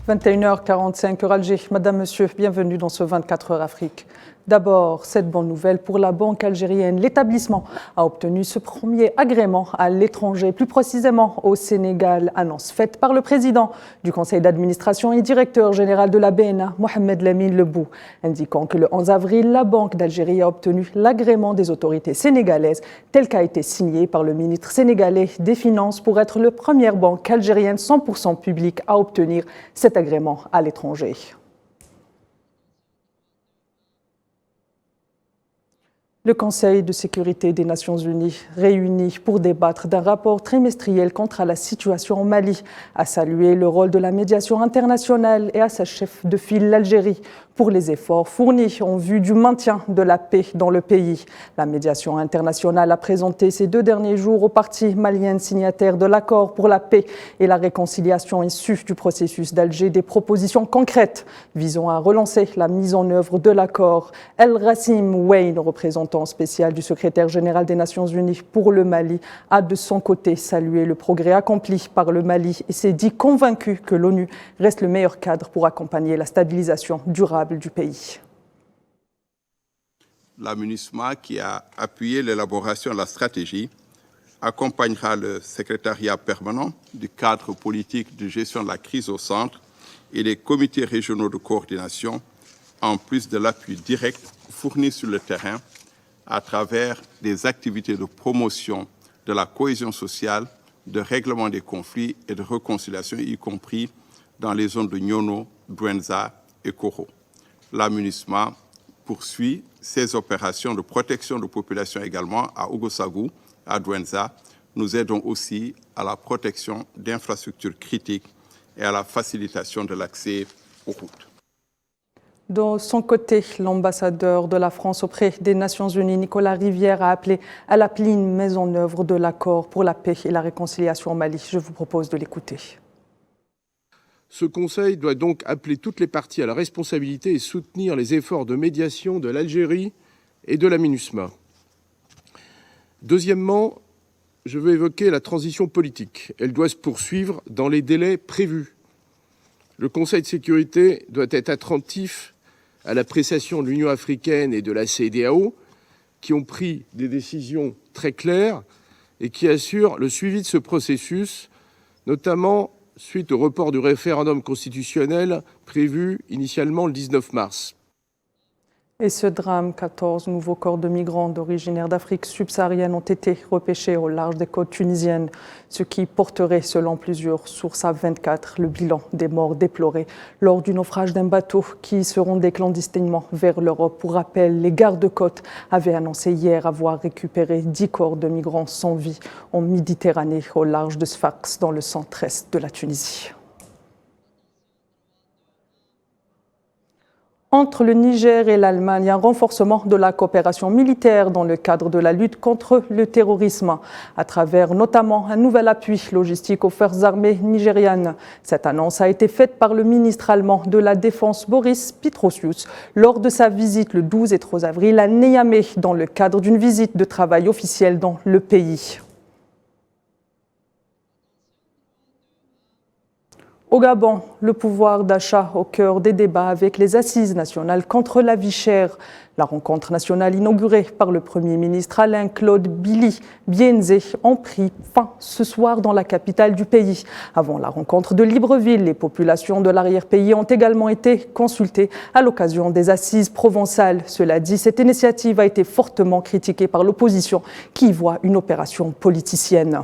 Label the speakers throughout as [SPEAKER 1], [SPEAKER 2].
[SPEAKER 1] 21h45 heure Alger. Madame, Monsieur, bienvenue dans ce 24 heures Afrique. D'abord, cette bonne nouvelle pour la banque algérienne. L'établissement a obtenu ce premier agrément à l'étranger, plus précisément au Sénégal. Annonce faite par le président du conseil d'administration et directeur général de la BNA, Mohamed Lamine Lebou, indiquant que le 11 avril, la Banque d'Algérie a obtenu l'agrément des autorités sénégalaises, tel qu'a été signé par le ministre sénégalais des Finances pour être la première banque algérienne 100% publique à obtenir cet agrément à l'étranger. Le Conseil de sécurité des Nations Unies, réuni pour débattre d'un rapport trimestriel contre la situation au Mali, a salué le rôle de la médiation internationale et à sa chef de file, l'Algérie, pour les efforts fournis en vue du maintien de la paix dans le pays. La médiation internationale a présenté ces 2 derniers jours aux parties maliennes signataires de l'accord pour la paix et la réconciliation issue du processus d'Alger des propositions concrètes visant à relancer la mise en œuvre de l'accord. El Rassim Wayne, représentant spécial du secrétaire général des Nations Unies pour le Mali, a de son côté salué le progrès accompli par le Mali et s'est dit convaincu que l'ONU reste le meilleur cadre pour accompagner la stabilisation durable du pays.
[SPEAKER 2] La MINUSMA, qui a appuyé l'élaboration de la stratégie, accompagnera le secrétariat permanent du cadre politique de gestion de la crise au centre et les comités régionaux de coordination, en plus de l'appui direct fourni sur le terrain à travers des activités de promotion de la cohésion sociale, de règlement des conflits et de réconciliation, y compris dans les zones de Nyono, Douenza et Koro. La MINUSMA poursuit ses opérations de protection de population également à Ouagassogou, à Douenza. Nous aidons aussi à la protection d'infrastructures critiques et à la facilitation de l'accès aux routes.
[SPEAKER 1] De son côté, l'ambassadeur de la France auprès des Nations Unies, Nicolas Rivière, a appelé à la pleine mise en œuvre de l'accord pour la paix et la réconciliation au Mali. Je vous propose de l'écouter.
[SPEAKER 3] Ce Conseil doit donc appeler toutes les parties à la responsabilité et soutenir les efforts de médiation de l'Algérie et de la MINUSMA. Deuxièmement, je veux évoquer la transition politique. Elle doit se poursuivre dans les délais prévus. Le Conseil de sécurité doit être attentif à l'appréciation de l'Union africaine et de la CEDEAO, qui ont pris des décisions très claires et qui assurent le suivi de ce processus, notamment suite au report du référendum constitutionnel prévu initialement le 19 mars.
[SPEAKER 1] Et ce drame, 14 nouveaux corps de migrants originaires d'Afrique subsaharienne ont été repêchés au large des côtes tunisiennes, ce qui porterait, selon plusieurs sources, à 24 le bilan des morts déplorés lors du naufrage d'un bateau qui se rendait clandestinement vers l'Europe. Pour rappel, les gardes-côtes avaient annoncé hier avoir récupéré 10 corps de migrants sans vie en Méditerranée, au large de Sfax, dans le centre-est de la Tunisie. Entre le Niger et l'Allemagne, un renforcement de la coopération militaire dans le cadre de la lutte contre le terrorisme, à travers notamment un nouvel appui logistique aux forces armées nigérianes. Cette annonce a été faite par le ministre allemand de la Défense Boris Pistorius lors de sa visite le 12 et 13 avril à Niamey dans le cadre d'une visite de travail officielle dans le pays. Au Gabon, le pouvoir d'achat au cœur des débats avec les assises nationales contre la vie chère. La rencontre nationale inaugurée par le Premier ministre Alain-Claude Bienzé a pris fin ce soir dans la capitale du pays. Avant la rencontre de Libreville, les populations de l'arrière-pays ont également été consultées à l'occasion des assises provençales. Cela dit, cette initiative a été fortement critiquée par l'opposition qui y voit une opération politicienne.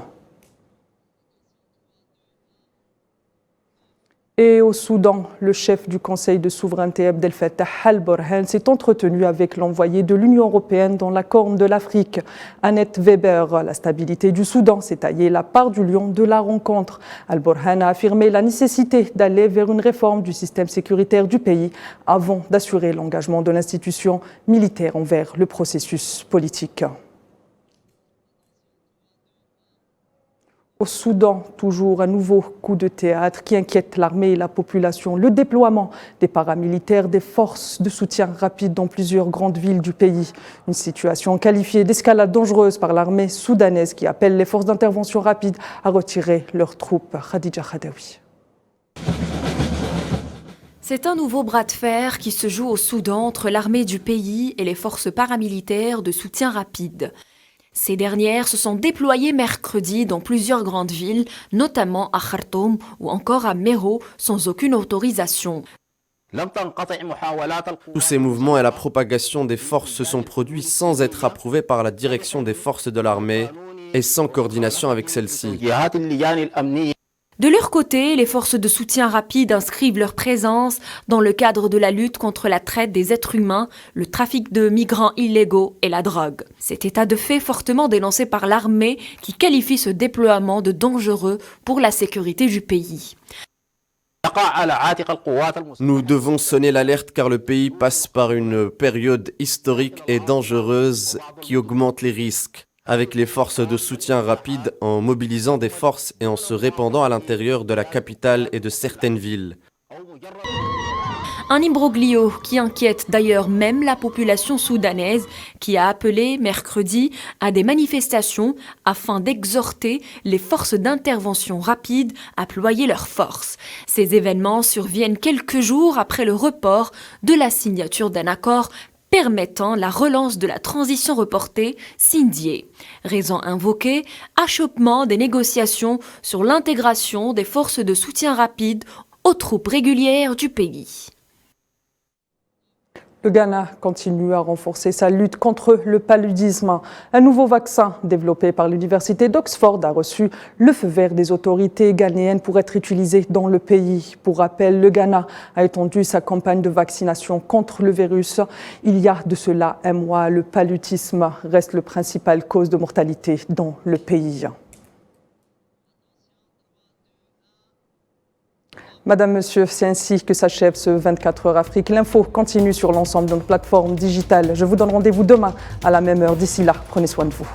[SPEAKER 1] Et au Soudan, le chef du Conseil de souveraineté Abdel Fattah al-Burhan s'est entretenu avec l'envoyé de l'Union européenne dans la Corne de l'Afrique, Annette Weber. La stabilité du Soudan s'est taillée la part du lion de la rencontre. Al-Burhan a affirmé la nécessité d'aller vers une réforme du système sécuritaire du pays avant d'assurer l'engagement de l'institution militaire envers le processus politique. Au Soudan, toujours un nouveau coup de théâtre qui inquiète l'armée et la population. Le déploiement des paramilitaires, des forces de soutien rapide dans plusieurs grandes villes du pays. Une situation qualifiée d'escalade dangereuse par l'armée soudanaise qui appelle les forces d'intervention rapide à retirer leurs troupes. Khadija Khadawi.
[SPEAKER 4] C'est un nouveau bras de fer qui se joue au Soudan entre l'armée du pays et les forces paramilitaires de soutien rapide. Ces dernières se sont déployées mercredi dans plusieurs grandes villes, notamment à Khartoum ou encore à Méro, sans aucune autorisation.
[SPEAKER 5] Tous ces mouvements et la propagation des forces se sont produits sans être approuvés par la direction des forces de l'armée et sans coordination avec celle-ci.
[SPEAKER 4] De leur côté, les forces de soutien rapide inscrivent leur présence dans le cadre de la lutte contre la traite des êtres humains, le trafic de migrants illégaux et la drogue. Cet état de fait fortement dénoncé par l'armée qui qualifie ce déploiement de dangereux pour la sécurité du pays.
[SPEAKER 5] Nous devons sonner l'alerte car le pays passe par une période historique et dangereuse qui augmente les risques. Avec les forces de soutien rapide en mobilisant des forces et en se répandant à l'intérieur de la capitale et de certaines villes.
[SPEAKER 4] Un imbroglio qui inquiète d'ailleurs même la population soudanaise qui a appelé mercredi à des manifestations afin d'exhorter les forces d'intervention rapide à ployer leurs forces. Ces événements surviennent quelques jours après le report de la signature d'un accord permettant la relance de la transition reportée, Sindié. Raison invoquée, achoppement des négociations sur l'intégration des forces de soutien rapide aux troupes régulières du pays.
[SPEAKER 1] Le Ghana continue à renforcer sa lutte contre le paludisme. Un nouveau vaccin développé par l'université d'Oxford a reçu le feu vert des autorités ghanéennes pour être utilisé dans le pays. Pour rappel, le Ghana a étendu sa campagne de vaccination contre le virus. Il y a de cela un mois, le paludisme reste la principale cause de mortalité dans le pays. Madame, Monsieur, c'est ainsi que s'achève ce 24 heures Afrique. L'info continue sur l'ensemble de nos plateformes digitales. Je vous donne rendez-vous demain à la même heure. D'ici là, prenez soin de vous.